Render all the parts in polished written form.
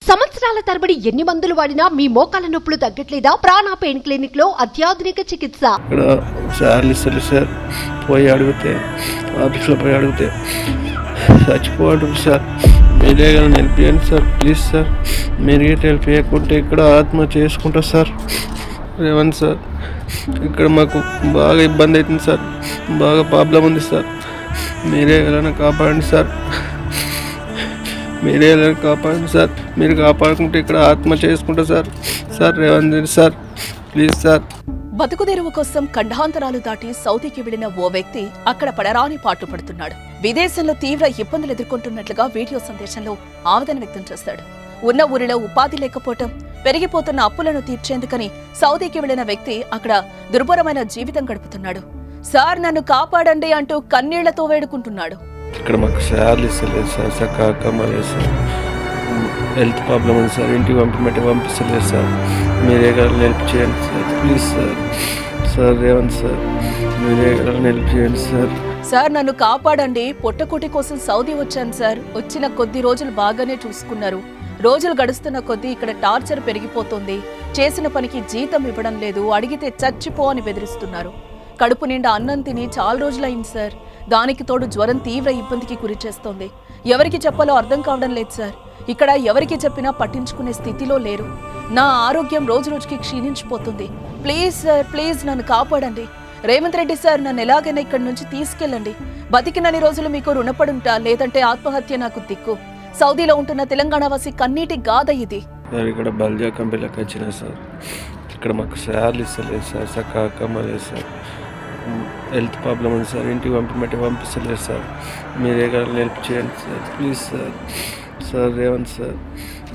సంవత్సరాల తరబడి ఎన్ని మందులు వాడినా మీ మోకాల నొప్పులు తగ్గట్లేదా? ప్రాణ పెయిన్ క్లినిక్ లో అత్యాధునిక చికిత్స. ఇక్కడ సార్లు ఇస్తారు సార్, పోయి అడిగితే ఆఫీస్లో పోయి అడిగితే చచ్చిపోవడం సార్. మీరే కానీ నిలిపియండి సార్, ప్లీజ్ సార్. మీరు హెల్ప్ చేయకుంటే ఇక్కడ ఆత్మ చేసుకుంటా సార్. రేవంత్ సార్, ఇక్కడ మాకు బాగా ఇబ్బంది అవుతుంది సార్, బాగా ప్రాబ్లం ఉంది సార్. మీరే ఎలా కాపాడండి సార్, మీరే ఎలా కాపాడండి సార్. మీరు కాపాడుకుంటే ఇక్కడ ఆత్మ చేసుకుంటా sir. Sir Revanth sir, please sir. బతుకుదెరువు కోసం ఖండాంతరాలు దాటి సౌదీకి వెళ్లిన ఓ వ్యక్తి అక్కడ పడరాని పాటు పడుతున్నాడు. విదేశంలో తీవ్ర ఇబ్బందులు ఎదుర్కొంటున్నట్లుగా వీడియో సందేశంలో ఆవేదన వ్యక్తం చేశాడు. ఉన్న ఊరిలో ఉపాధి లేకపోవటం, పెరిగిపోతున్న అప్పులను తీర్చేందుకని సౌదీకి వెళ్లిన వ్యక్తి అక్కడ దుర్భరమైన జీవితం గడుపుతున్నాడు. సార్ నన్ను కాపాడండి అంటూ కన్నీళ్లతో వేడుకుంటున్నాడు. ఇక్కడ మాకు శాలరీ ఇస్తలేదు సార్, చక్కగా లేదు సార్. హెల్త్ ప్రాబ్లం ఉంది సార్, ఇంటికి పంపిస్తలేదు సార్. మీరే కానీ హెల్ప్ చేయండి sir, please sir. Sir Revanth sir, మీరే కానీ హెల్ప్ చేయండి సార్. సార్ నన్ను కాపాడండి, పొట్టకూటి కోసం సౌదీ వచ్చాను సార్. వచ్చిన కొద్ది రోజులు బాగానే చూసుకున్నారు. రోజులు గడుస్తున్న కొద్దీ ఇక్కడ టార్చర్ పెరిగిపోతుంది. చేసిన పనికి జీతం ఇవ్వడం లేదు, అడిగితే చచ్చిపో అని బెదిరిస్తున్నారు. కడుపు నిండా అన్నం తిని చాలా రోజులైంది సార్. దానికి తోడు జ్వరం తీవ్ర ఇబ్బందికి గురి చేస్తోంది. ఎవరికి చెప్పాలో అర్థం కావడం లేదు సార్. ఇక్కడ ఎవరికి చెప్పినా పట్టించుకునే స్థితిలో లేరు. నా ఆరోగ్యం రోజు రోజుకి క్షీణించిపోతుంది. ప్లీజ్ సార్, ప్లీజ్ నన్ను కాపాడండి. రేవంత్ రెడ్డి సార్, నన్ను ఎలాగైనా ఇక్కడి నుంచి తీసుకెళ్ళండి. బతికినన్ని రోజులు మీకు రుణపడుంటా, లేదంటే ఆత్మహత్య నాకు దిక్కు. సౌదీలో ఉంటున్న తెలంగాణ వాసి కన్నీటి గాథ ఇది. ఇక్కడ బల్జా కంపెనీలకు వచ్చిన సార్, ఇక్కడ మాకు శాలరీ ఇస్తలేదు సార్, చక్కగా లేదు సార్. హెల్త్ ప్రాబ్లం ఉంది సార్, ఇంటికి పంపిస్తలేదు సార్. మీరే కానీ హెల్ప్ చేయండి sir, please sir. Sir Revanth sir,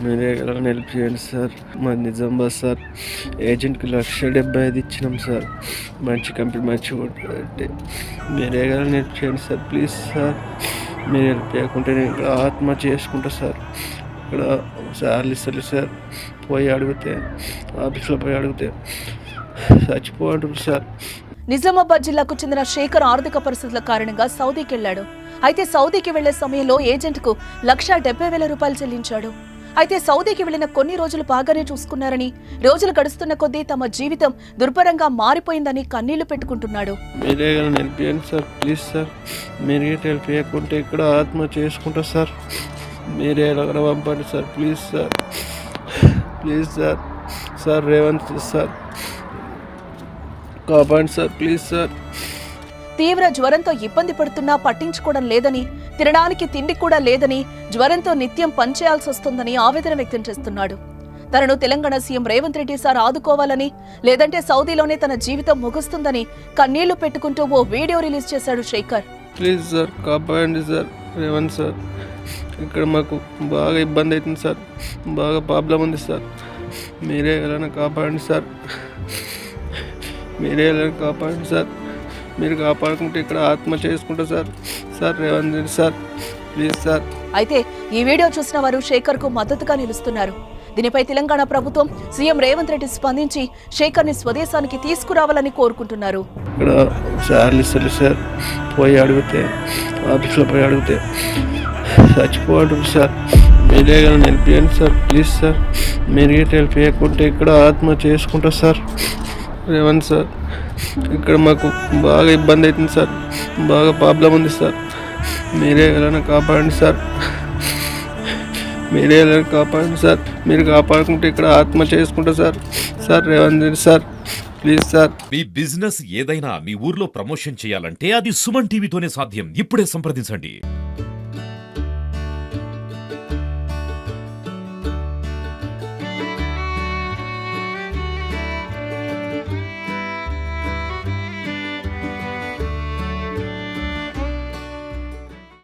మీరే కానీ హెల్ప్ చేయండి సార్. మా నిజామాబాద్ సార్, ఏజెంట్కి 1,75,000 ఇచ్చినాం సార్. మంచి కంపెనీ, మంచి అంటే మీరే కానీ హెల్ప్ చేయండి సార్, ప్లీజ్ సార్. మీరు హెల్ప్ చేయకుంటే నేను ఇక్కడ ఆత్మ చేసుకుంటా సార్. ఇక్కడ శాలరీ ఇస్తలేదు సార్, పోయి అడిగితే ఆఫీస్లో పోయి అడిగితే చచ్చిపోవడం సార్. నిజామాబాద్ జిల్లాకు చెందిన శేఖర్ ఆర్థిక పరిస్థితుల కారణంగా సౌదీకి వెళ్లాడు. అయితే సౌదీకి వెళ్లే సమయంలో ఏజెంట్కు 1,70,000 రూపాయలు చెల్లించాడు. అయితే సౌదీకి వెళ్లిన కొన్ని రోజులు బాగానే చూసుకున్నారని, రోజులు గడుస్తున్న కొద్దీ తమ జీవితం దుర్భరంగా మారిపోయిందని కన్నీళ్లు పెట్టుకుంటున్నాడు. మీరే కానీ హెల్ప్ చేయండి సార్, ప్లీజ్ సార్. మీరు హెల్ప్ చేయకుంటే ఇక్కడ ఆత్మ చేసుకుంటా సార్. మీరే ఎలాగైనా పంపండి sir, please sir, please sir. Sir Revanth sir, కాపాడండి సార్, ప్లీజ్ సార్. తీవ్ర జ్వరంతో ఇబ్బంది పడుతున్నా పట్టించుకోవడం లేదని, తినడానికి తిండి కూడా లేదని, జ్వరంతో నిత్యం పనిచేయాల్సి వస్తుందని ఆవేదన వ్యక్తం చేస్తున్నాడు. తనను తెలంగాణ సీఎం రేవంత్ రెడ్డి సార్ ఆదుకోవాలని, లేదంటే సౌదీలోనే తన జీవితం ముగుస్తుందని కన్నీళ్లు పెట్టుకుంటూ ఓ వీడియో రిలీజ్ చేశాడు శేఖర్. ప్లీజ్ సార్, కాపాడండి సార్. రేవంత్ సార్, ఇక్కడ మాకు బాగా ఇబ్బంది అవుతుంది సార్, బాగా ప్రాబ్లం ఉంది సార్. మీరే ఎలా కాపాడండి సార్, మీరే ఎలా కాపాడండి సార్. మీరు కాపాడుకుంటే ఇక్కడ ఆత్మ చేసుకుంటా sir. Sir Revanth Reddy sir, please sir. అయితే ఈ వీడియో చూసిన వారు శేఖర్ కు మద్దతుగా నిలుస్తున్నారు. దీనిపై తెలంగాణ ప్రభుత్వం, సీఎం రేవంత్ రెడ్డి స్పందించి శేఖర్ ని స్వదేశానికి తీసుకురావాలని కోరుకుంటున్నారు. ఇక్కడ శాలరీ ఇస్తలేదు సార్, పోయి అడిగితే ఆఫీస్లో పోయి అడిగితే చచ్చిపోవడం సార్. మీరే కానీ హెల్ప్ చేయండి సార్, ప్లీజ్ సార్. మీరు హెల్ప్ చేయకుంటే ఇక్కడ ఆత్మ చేసుకుంటా సార్. రేవంత్ సార్, ఇక్కడ మాకు బాగా ఇబ్బంది అవుతుంది సార్, బాగా ప్రాబ్లం ఉంది సార్. మీరే ఎలా కాపాడండి సార్, మీరే ఎలా కాపాడండి సార్. మీరు కాపాడుకుంటే ఇక్కడ ఆత్మ చేసుకుంటా sir. Sir Revanth Reddy sir, please sir. Me business ఏదైనా మీ ఊర్లో ప్రమోషన్ చేయాలంటే అది సుమన్ టీవీతోనే సాధ్యం. ఇప్పుడే సంప్రదించండి.